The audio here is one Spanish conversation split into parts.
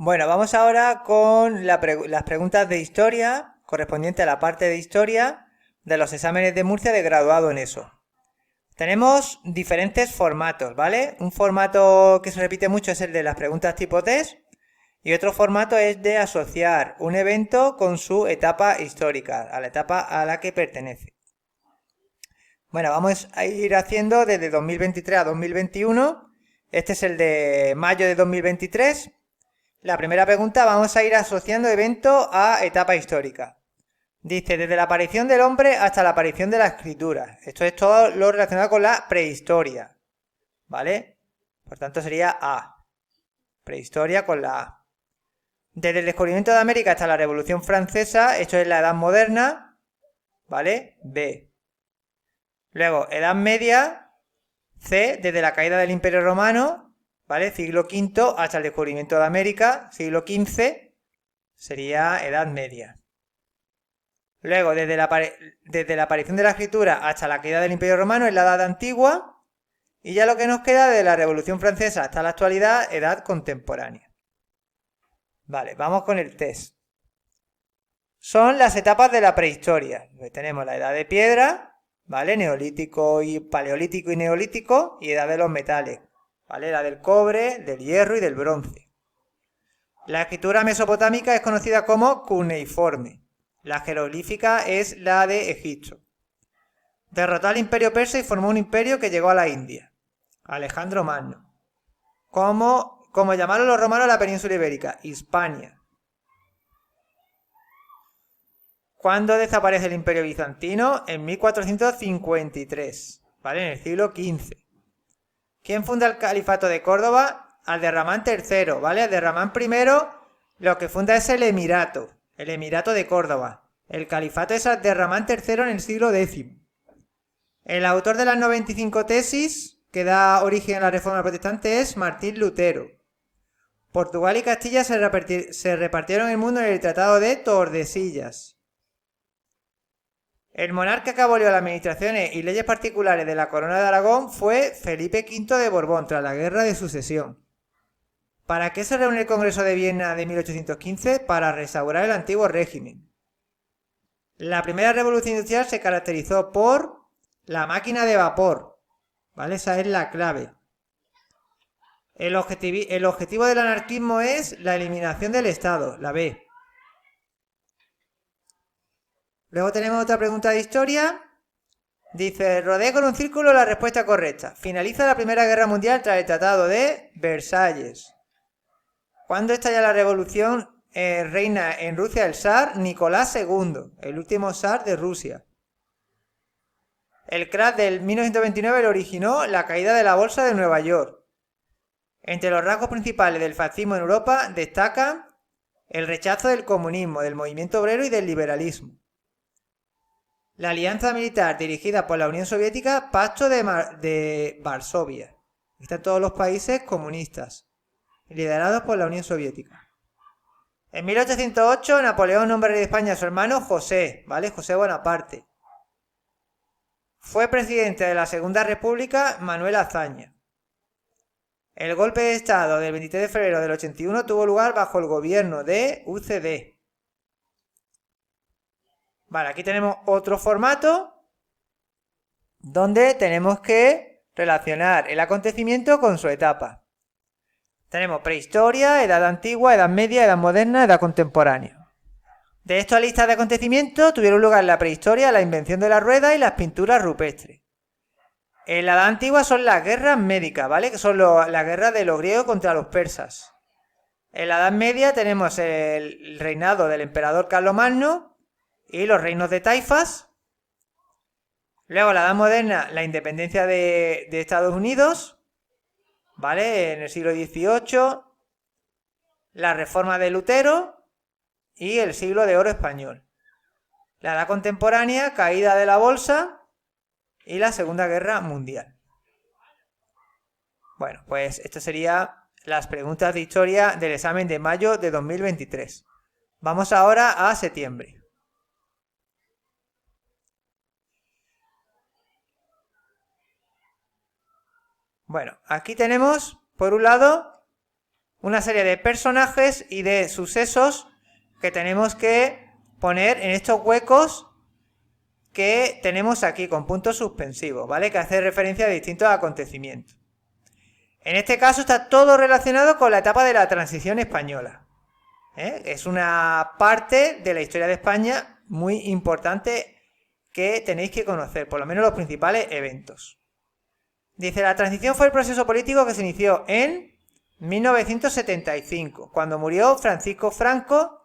Bueno, vamos ahora con las preguntas de historia correspondiente a la parte de historia de los exámenes de Murcia de graduado en eso. Tenemos diferentes formatos, ¿vale? Un formato que se repite mucho es el de las preguntas tipo test y otro formato es de asociar un evento con su etapa histórica, a la etapa a la que pertenece. Bueno, vamos a ir haciendo desde 2023 a 2021. Este es el de mayo de 2023. La primera pregunta, vamos a ir asociando evento a etapa histórica. Dice, desde la aparición del hombre hasta la aparición de la escritura. Esto es todo lo relacionado con la prehistoria. ¿Vale? Por tanto sería A. Prehistoria con la A. Desde el descubrimiento de América hasta la Revolución Francesa, esto es la Edad Moderna. ¿Vale? B. Luego, Edad Media, C. Desde la caída del Imperio Romano, ¿vale? Siglo V hasta el descubrimiento de América, siglo XV, sería Edad Media. Luego, desde la aparición de la escritura hasta la caída del Imperio Romano es la Edad Antigua. Y ya lo que nos queda de la Revolución Francesa hasta la actualidad, Edad Contemporánea. Vale, vamos con el test. Son las etapas de la prehistoria. Tenemos la Edad de Piedra, ¿vale? Neolítico y Paleolítico y Neolítico, y Edad de los Metales, ¿vale? La del cobre, del hierro y del bronce. La escritura mesopotámica es conocida como cuneiforme. La jeroglífica es la de Egipto. Derrotó al imperio persa y formó un imperio que llegó a la India. Alejandro Magno. Como llamaron los romanos a la península ibérica, Hispania. ¿Cuándo desaparece el imperio bizantino? En 1453, ¿vale? En el siglo XV. ¿Quién funda el califato de Córdoba? Abderramán III, ¿vale? Abderramán I lo que funda es el emirato de Córdoba. El califato es Abderramán III en el siglo X. El autor de las 95 tesis que da origen a la Reforma Protestante es Martín Lutero. Portugal y Castilla se repartieron el mundo en el Tratado de Tordesillas. El monarca que abolió las administraciones y leyes particulares de la Corona de Aragón fue Felipe V de Borbón tras la Guerra de Sucesión. ¿Para qué se reúne el Congreso de Viena de 1815? Para restaurar el antiguo régimen. La primera revolución industrial se caracterizó por la máquina de vapor, ¿vale? Esa es la clave. El objetivo del anarquismo es la eliminación del Estado, la B. Luego tenemos otra pregunta de historia. Dice, rodee con un círculo la respuesta correcta. Finaliza la Primera Guerra Mundial tras el Tratado de Versalles. ¿Cuándo estalla la revolución? Reina en Rusia el zar Nicolás II, el último zar de Rusia. El crash del 1929 lo originó la caída de la bolsa de Nueva York. Entre los rasgos principales del fascismo en Europa destacan el rechazo del comunismo, del movimiento obrero y del liberalismo. La alianza militar dirigida por la Unión Soviética, Pacto de Varsovia. Están todos los países comunistas, liderados por la Unión Soviética. En 1808, Napoleón nombra rey de España a su hermano José, ¿vale? José Bonaparte. Fue presidente de la Segunda República Manuel Azaña. El golpe de Estado del 23 de febrero del 81 tuvo lugar bajo el gobierno de UCD. Vale, aquí tenemos otro formato donde tenemos que relacionar el acontecimiento con su etapa. Tenemos prehistoria, edad antigua, edad media, edad moderna, edad contemporánea. De esta lista de acontecimientos tuvieron lugar en la prehistoria la invención de la rueda y las pinturas rupestres. En la edad antigua son las guerras médicas, ¿vale? Que son las guerras de los griegos contra los persas. En la edad media tenemos el reinado del emperador Carlomagno y los reinos de taifas. Luego, en la edad moderna, la independencia de Estados Unidos, ¿vale? En el siglo XVIII, la reforma de Lutero y el siglo de oro español. La edad contemporánea, caída de la bolsa y la Segunda Guerra Mundial. Bueno, pues estas serían las preguntas de historia del examen de mayo de 2023. Vamos ahora a septiembre. Bueno, aquí tenemos, por un lado, una serie de personajes y de sucesos que tenemos que poner en estos huecos que tenemos aquí con puntos suspensivos, ¿vale? Que hace referencia a distintos acontecimientos. En este caso está todo relacionado con la etapa de la transición española. Es una parte de la historia de España muy importante que tenéis que conocer, por lo menos los principales eventos. Dice, la transición fue el proceso político que se inició en 1975, cuando murió Francisco Franco,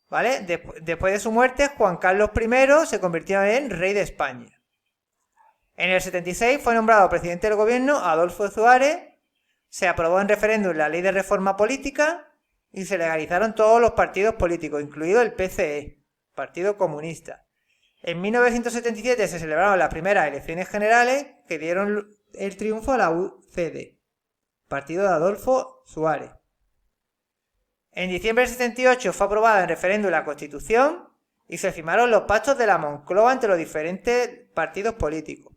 ¿vale? Después de su muerte, Juan Carlos I se convirtió en rey de España. En el 76 fue nombrado presidente del gobierno Adolfo Suárez, se aprobó en referéndum la ley de reforma política y se legalizaron todos los partidos políticos, incluido el PCE, Partido Comunista. En 1977 se celebraron las primeras elecciones generales que dieron el triunfo a la UCD, partido de Adolfo Suárez. En diciembre del 78 fue aprobada en referéndum la Constitución y se firmaron los pactos de la Moncloa entre los diferentes partidos políticos.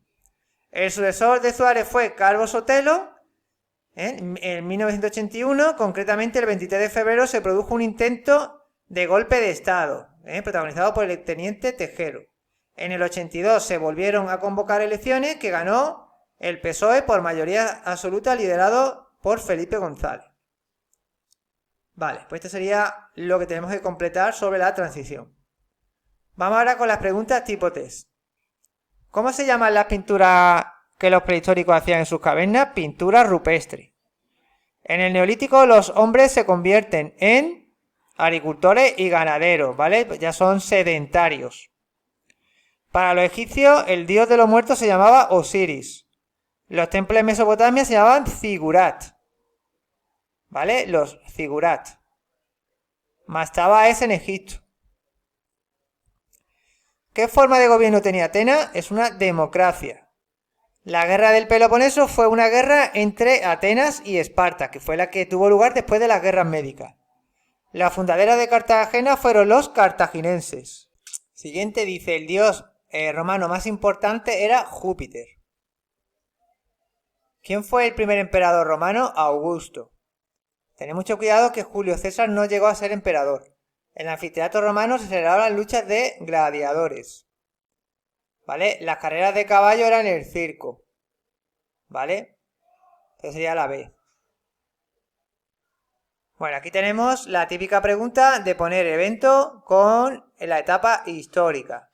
El sucesor de Suárez fue Calvo Sotelo. En 1981, concretamente el 23 de febrero, se produjo un intento de golpe de Estado, protagonizado por el teniente Tejero. En el 82 se volvieron a convocar elecciones que ganó el PSOE por mayoría absoluta, liderado por Felipe González. Vale, pues esto sería lo que tenemos que completar sobre la transición. Vamos ahora con las preguntas tipo test. ¿Cómo se llaman las pinturas que los prehistóricos hacían en sus cavernas? Pintura rupestre. En el Neolítico los hombres se convierten en agricultores y ganaderos, ¿vale? Ya son sedentarios. Para los egipcios el dios de los muertos se llamaba Osiris. Los templos de Mesopotamia se llamaban Zigurat, ¿vale? Los Zigurat. Mastaba es en Egipto. ¿Qué forma de gobierno tenía Atenas? Es una democracia. La guerra del Peloponeso fue una guerra entre Atenas y Esparta, que fue la que tuvo lugar después de las guerras médicas. La fundadera de Cartagena fueron los cartaginenses. Siguiente dice, el dios romano más importante era Júpiter. ¿Quién fue el primer emperador romano? Augusto. Tened mucho cuidado que Julio César no llegó a ser emperador. En el anfiteatro romano se celebraban luchas de gladiadores, ¿vale? Las carreras de caballo eran en el circo, ¿vale? Esa sería la B. Bueno, aquí tenemos la típica pregunta de poner evento con la etapa histórica.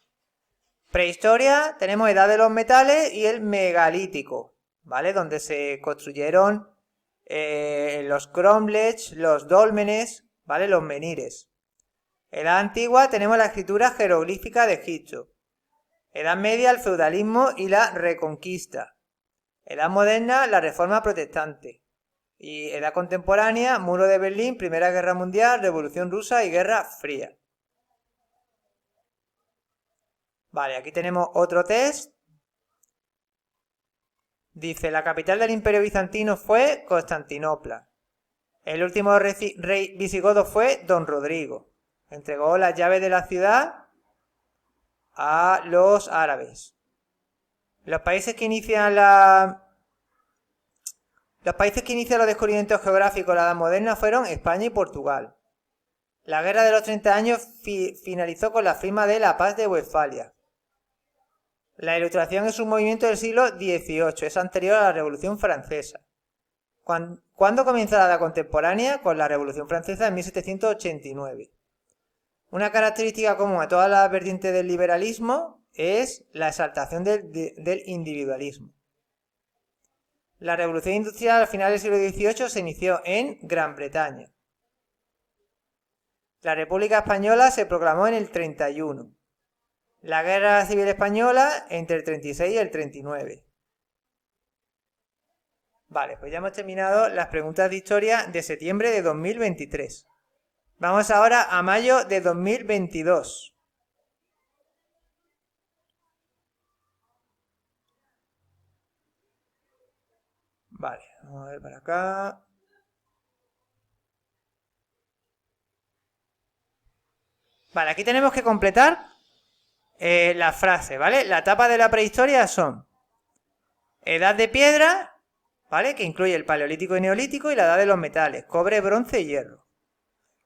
Prehistoria, tenemos edad de los metales y el megalítico, ¿vale? Donde se construyeron los cromlechs, los dólmenes, ¿vale? Los menhires. Edad antigua tenemos la escritura jeroglífica de Egipto. Edad media, el feudalismo y la reconquista. Edad moderna, la reforma protestante. Y edad contemporánea, muro de Berlín, Primera Guerra Mundial, Revolución Rusa y Guerra Fría. Vale, aquí tenemos otro test. Dice, la capital del Imperio Bizantino fue Constantinopla. El último rey visigodo fue Don Rodrigo. Entregó las llaves de la ciudad a los árabes. Los países que inician los descubrimientos geográficos de la Edad Moderna fueron España y Portugal. La Guerra de los 30 años finalizó con la firma de la Paz de Westfalia. La Ilustración es un movimiento del siglo XVIII, es anterior a la Revolución Francesa. ¿Cuándo comienza la Edad Contemporánea? Con la Revolución Francesa en 1789. Una característica común a todas las vertientes del liberalismo es la exaltación del individualismo. La revolución industrial al final del siglo XVIII se inició en Gran Bretaña. La República Española se proclamó en el 31. La Guerra Civil Española entre el 36 y el 39. Vale, pues ya hemos terminado las preguntas de historia de septiembre de 2023. Vamos ahora a mayo de 2022. Vale, vamos a ver para acá. Vale, aquí tenemos que completar la frase, ¿vale? La etapa de la prehistoria son Edad de Piedra, ¿vale? Que incluye el Paleolítico y Neolítico y la edad de los metales, cobre, bronce y hierro.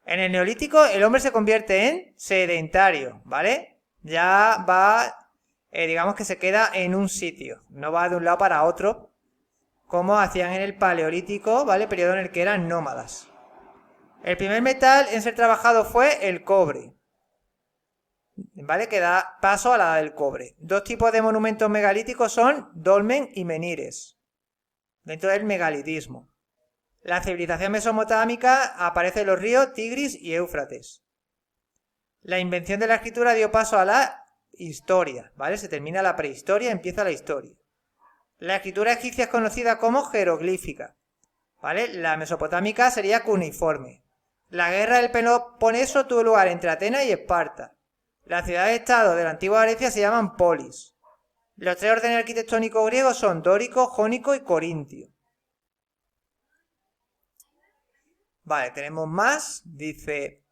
En el Neolítico el hombre se convierte en sedentario, ¿vale? Ya va, digamos que se queda en un sitio, no va de un lado para otro, como hacían en el Paleolítico, ¿vale? Periodo en el que eran nómadas. El primer metal en ser trabajado fue el cobre, ¿vale? Que da paso a la edad del cobre. Dos tipos de monumentos megalíticos son dolmen y menires, dentro del megalitismo. La civilización mesopotámica aparece en los ríos Tigris y Éufrates. La invención de la escritura dio paso a la historia, ¿vale? Se termina la prehistoria, empieza la historia. La escritura egipcia es conocida como jeroglífica, ¿vale? La mesopotámica sería cuneiforme. La guerra del Peloponeso tuvo lugar entre Atenas y Esparta. Las ciudades-estado de la antigua Grecia se llaman polis. Los tres órdenes arquitectónicos griegos son dórico, jónico y corintio. Vale, tenemos más. Dice: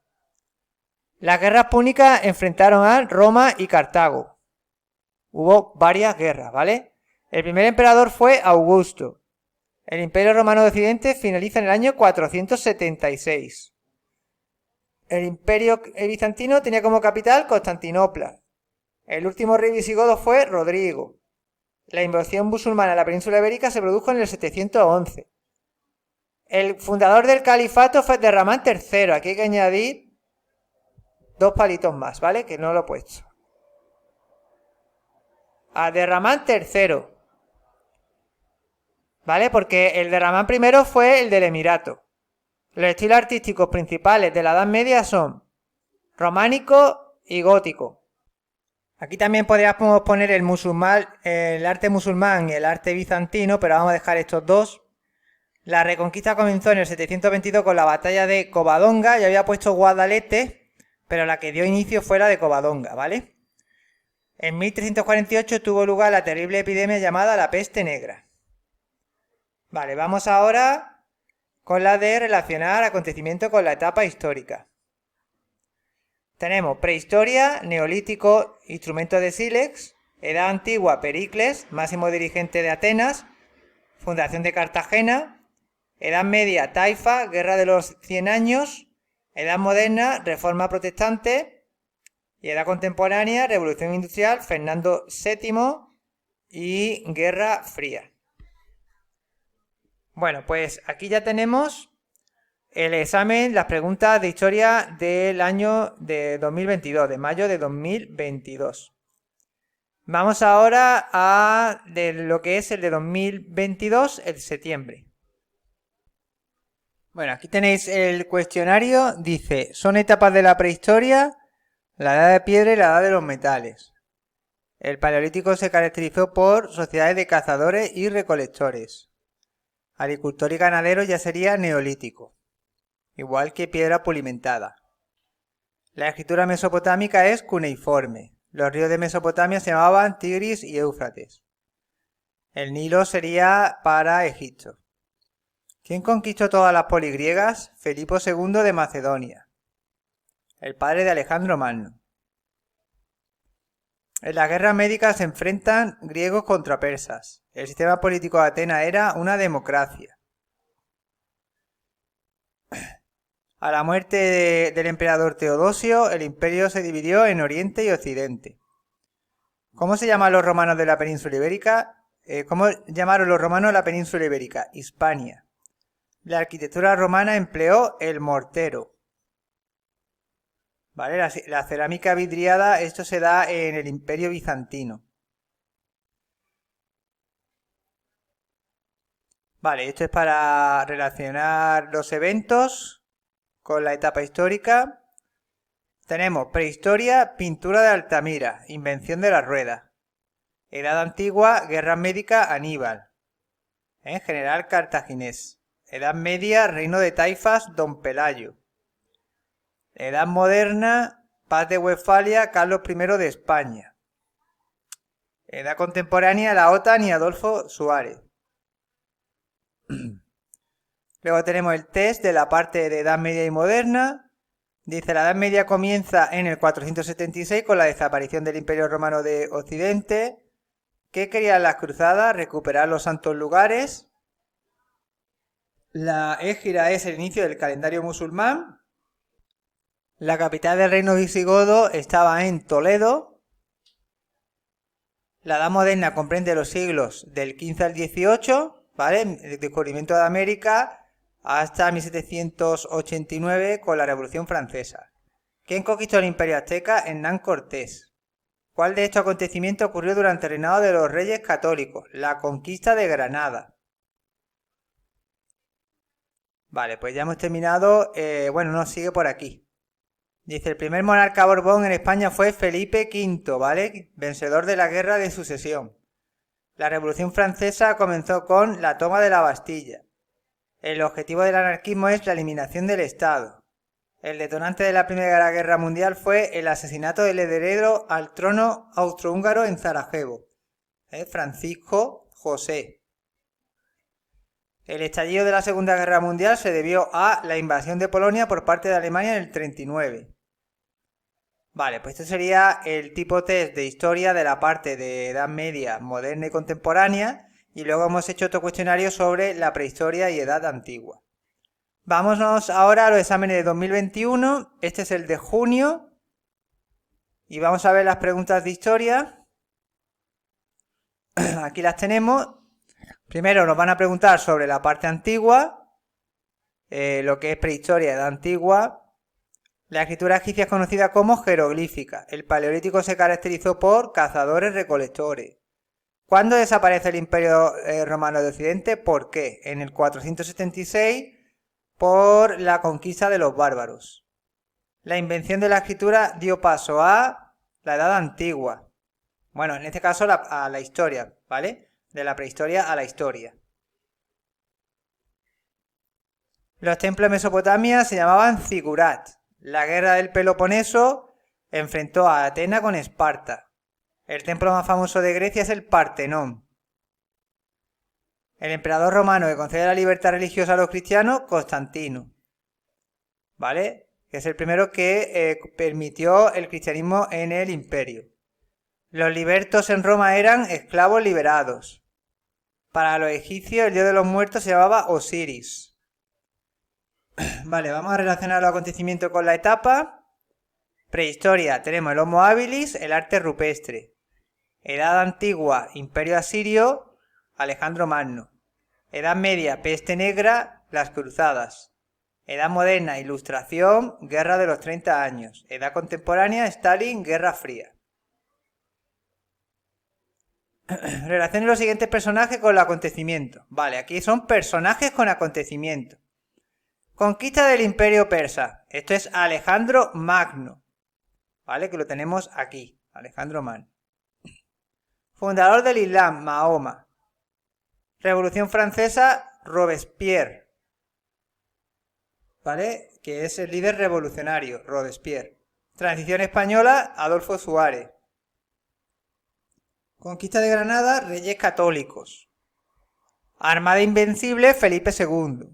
las guerras púnicas enfrentaron a Roma y Cartago. Hubo varias guerras, ¿vale? El primer emperador fue Augusto. El Imperio Romano de Occidente finaliza en el año 476. El Imperio Bizantino tenía como capital Constantinopla. El último rey visigodo fue Rodrigo. La invasión musulmana en la península ibérica se produjo en el 711. El fundador del califato fue Derramán III. Aquí hay que añadir dos palitos más, ¿vale? Que no lo he puesto. A Derramán III, ¿vale? Porque el Derramán I fue el del Emirato. Los estilos artísticos principales de la Edad Media son románico y gótico. Aquí también podríamos poner el arte musulmán y el arte bizantino, pero vamos a dejar estos dos. La reconquista comenzó en el 722 con la batalla de Covadonga. Ya había puesto Guadalete, pero la que dio inicio fue la de Covadonga, ¿vale? En 1348 tuvo lugar la terrible epidemia llamada la peste negra. Vale, vamos ahora con la de relacionar acontecimientos con la etapa histórica. Tenemos prehistoria, neolítico, instrumentos de sílex, edad antigua, Pericles, máximo dirigente de Atenas, fundación de Cartagena, edad media, Taifa, guerra de los 100 años, edad moderna, reforma protestante, y edad contemporánea, revolución industrial, Fernando VII y guerra fría. Bueno, pues aquí ya tenemos el examen, las preguntas de historia del año de 2022, de mayo de 2022. Vamos ahora a lo que es el de 2022, el septiembre. Bueno, aquí tenéis el cuestionario. Dice: son etapas de la prehistoria, la edad de piedra y la edad de los metales. El paleolítico se caracterizó por sociedades de cazadores y recolectores. Agricultor y ganadero ya sería neolítico, igual que piedra pulimentada. La escritura mesopotámica es cuneiforme. Los ríos de Mesopotamia se llamaban Tigris y Éufrates. El Nilo sería para Egipto. ¿Quién conquistó todas las polis griegas? Filipo II de Macedonia, el padre de Alejandro Magno. En las guerras médicas se enfrentan griegos contra persas. El sistema político de Atenas era una democracia. A la muerte del emperador Teodosio, el imperio se dividió en Oriente y Occidente. ¿Cómo se llaman los romanos de la península ibérica? ¿Cómo llamaron los romanos la península ibérica? Hispania. La arquitectura romana empleó el mortero. ¿Vale? La cerámica vidriada, esto se da en el Imperio Bizantino. Vale, esto es para relacionar los eventos con la etapa histórica. Tenemos prehistoria, pintura de Altamira, invención de la rueda. Edad antigua, guerra médica, Aníbal. General cartaginés. Edad media, reino de taifas, Don Pelayo. Edad moderna, paz de Westfalia, Carlos I de España. Edad contemporánea, la OTAN y Adolfo Suárez. Luego tenemos el test de la parte de Edad Media y Moderna. Dice: la Edad Media comienza en el 476 con la desaparición del Imperio Romano de Occidente. ¿Qué querían las cruzadas? Recuperar los santos lugares. La Égira es el inicio del calendario musulmán. La capital del reino visigodo estaba en Toledo. La Edad Moderna comprende los siglos del XV al XVIII, ¿vale? El descubrimiento de América hasta 1789 con la Revolución Francesa. ¿Quién conquistó el Imperio Azteca? Hernán Cortés. ¿Cuál de estos acontecimientos ocurrió durante el reinado de los Reyes Católicos? La conquista de Granada. Vale, pues ya hemos terminado. Bueno, nos sigue por aquí. Dice, el primer monarca Borbón en España fue Felipe V, ¿vale? Vencedor de la Guerra de Sucesión. La Revolución Francesa comenzó con la toma de la Bastilla. El objetivo del anarquismo es la eliminación del Estado. El detonante de la Primera Guerra Mundial fue el asesinato del heredero al trono austrohúngaro en Sarajevo, Francisco José. El estallido de la Segunda Guerra Mundial se debió a la invasión de Polonia por parte de Alemania en el 39. Vale, pues esto sería el tipo test de historia de la parte de Edad Media, moderna y contemporánea, y luego hemos hecho otro cuestionario sobre la prehistoria y Edad Antigua. Vámonos ahora a los exámenes de 2021, este es el de junio, y vamos a ver las preguntas de historia. Aquí las tenemos. Primero nos van a preguntar sobre la parte antigua, lo que es prehistoria, Edad Antigua. La escritura egipcia es conocida como jeroglífica. El Paleolítico se caracterizó por cazadores-recolectores. ¿Cuándo desaparece el Imperio Romano de Occidente? ¿Por qué? En el 476, por la conquista de los bárbaros. La invención de la escritura dio paso a la Edad Antigua. Bueno, en este caso a la historia, ¿vale? De la prehistoria a la historia. Los templos de Mesopotamia se llamaban zigurat. La guerra del Peloponeso enfrentó a Atenas con Esparta. El templo más famoso de Grecia es el Partenón. El emperador romano que concede la libertad religiosa a los cristianos, Constantino. ¿Vale? Que es el primero que permitió el cristianismo en el imperio. Los libertos en Roma eran esclavos liberados. Para los egipcios el dios de los muertos se llamaba Osiris. Vale, vamos a relacionar los acontecimientos con la etapa. Prehistoria, tenemos el Homo habilis, el arte rupestre. Edad Antigua, Imperio Asirio, Alejandro Magno. Edad Media, peste negra, las cruzadas. Edad Moderna, Ilustración, Guerra de los 30 años. Edad Contemporánea, Stalin, Guerra Fría. Relacionen los siguientes personajes con los acontecimientos. Vale, aquí son personajes con acontecimientos. Conquista del Imperio Persa. Esto es Alejandro Magno. Vale, que lo tenemos aquí. Alejandro Magno. Fundador del Islam, Mahoma. Revolución Francesa, Robespierre. ¿Vale? Que es el líder revolucionario, Robespierre. Transición española, Adolfo Suárez. Conquista de Granada, Reyes Católicos. Armada Invencible, Felipe II.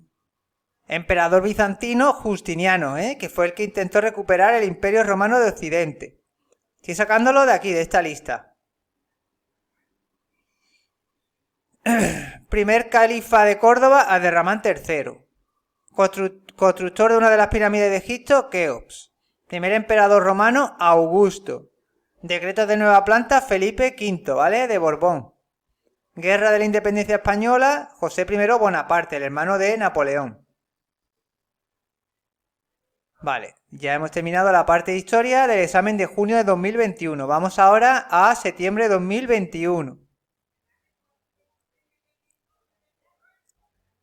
Emperador bizantino, Justiniano, que fue el que intentó recuperar el Imperio Romano de Occidente. Estoy sacándolo de aquí, de esta lista. Primer califa de Córdoba, Abderramán III. Constructor de una de las pirámides de Egipto, Keops. Primer emperador romano, Augusto. Decretos de nueva planta, Felipe V, ¿vale? De Borbón. Guerra de la Independencia Española, José I Bonaparte, el hermano de Napoleón. Vale, ya hemos terminado la parte de historia del examen de junio de 2021. Vamos ahora a septiembre de 2021.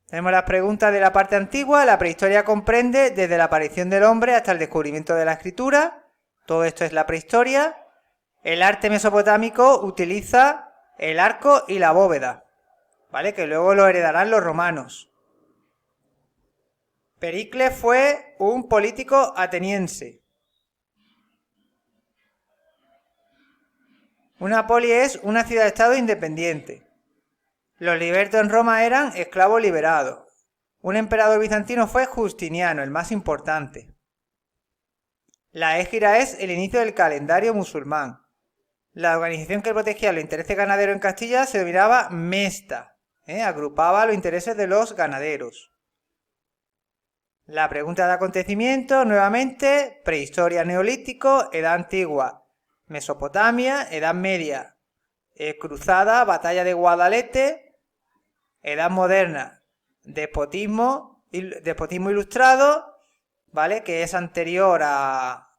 Tenemos las preguntas de la parte antigua. La prehistoria comprende desde la aparición del hombre hasta el descubrimiento de la escritura. Todo esto es la prehistoria. El arte mesopotámico utiliza el arco y la bóveda, ¿vale? Que luego lo heredarán los romanos. Pericles fue un político ateniense. Una poli es una ciudad-estado independiente. Los libertos en Roma eran esclavos liberados. Un emperador bizantino fue Justiniano, el más importante. La égira es el inicio del calendario musulmán. La organización que protegía los intereses ganaderos en Castilla se denominaba Mesta, agrupaba los intereses de los ganaderos. La pregunta de acontecimiento, nuevamente, prehistoria, neolítico, edad antigua, Mesopotamia, edad media, cruzada, batalla de Guadalete, edad moderna, despotismo ilustrado, ¿vale? Que es anterior a...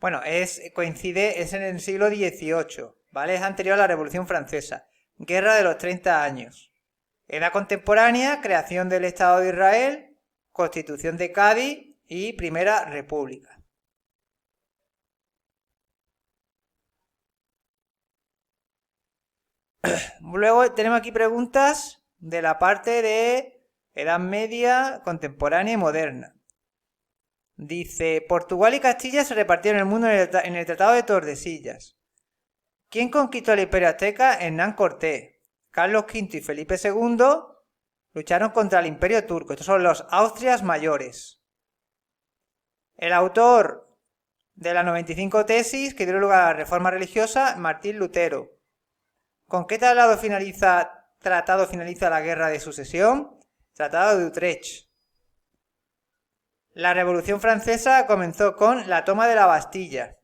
Bueno, es en el siglo XVIII, ¿vale? Es anterior a la Revolución Francesa. Guerra de los 30 años. Edad contemporánea, creación del Estado de Israel, Constitución de Cádiz y Primera República. Luego tenemos aquí preguntas de la parte de Edad Media, Contemporánea y Moderna. Dice, Portugal y Castilla se repartieron el mundo en el Tratado de Tordesillas. ¿Quién conquistó el Imperio Azteca? Hernán Cortés. Carlos V y Felipe II lucharon contra el Imperio Turco. Estos son los Austrias mayores. El autor de las 95 tesis que dieron lugar a la reforma religiosa, Martín Lutero. ¿Con qué tratado finaliza la Guerra de Sucesión? Tratado de Utrecht. La Revolución Francesa comenzó con la toma de la Bastilla.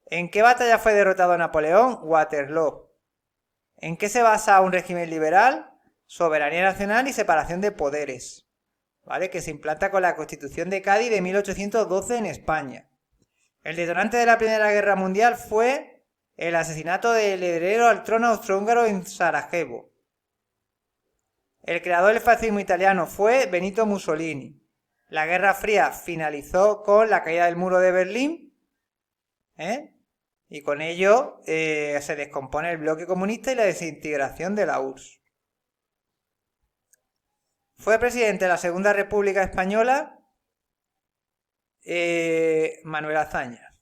¿En qué batalla fue derrotado Napoleón? Waterloo. ¿En qué se basa un régimen liberal? Soberanía nacional y separación de poderes, ¿vale? Que se implanta con la Constitución de Cádiz de 1812 en España. El detonante de la Primera Guerra Mundial fue el asesinato del heredero al trono austrohúngaro en Sarajevo. El creador del fascismo italiano fue Benito Mussolini. La Guerra Fría finalizó con la caída del muro de Berlín, y con ello se descompone el bloque comunista y la desintegración de la URSS. Fue presidente de la Segunda República Española Manuel Azaña.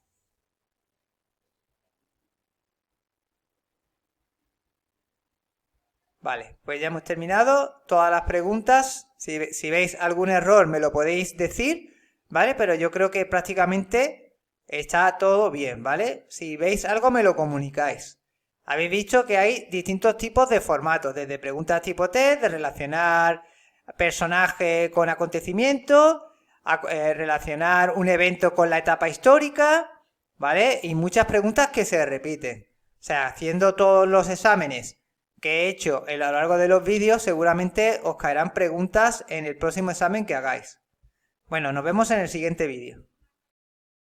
Vale, pues ya hemos terminado todas las preguntas. Si veis algún error me lo podéis decir, ¿vale? Pero yo creo que prácticamente está todo bien, ¿vale? Si veis algo me lo comunicáis. Habéis visto que hay distintos tipos de formatos, desde preguntas tipo test, de relacionar personaje con acontecimiento, relacionar un evento con la etapa histórica, ¿vale? Y muchas preguntas que se repiten. O sea, haciendo todos los exámenes que he hecho a lo largo de los vídeos, seguramente os caerán preguntas en el próximo examen que hagáis. Bueno, nos vemos en el siguiente vídeo.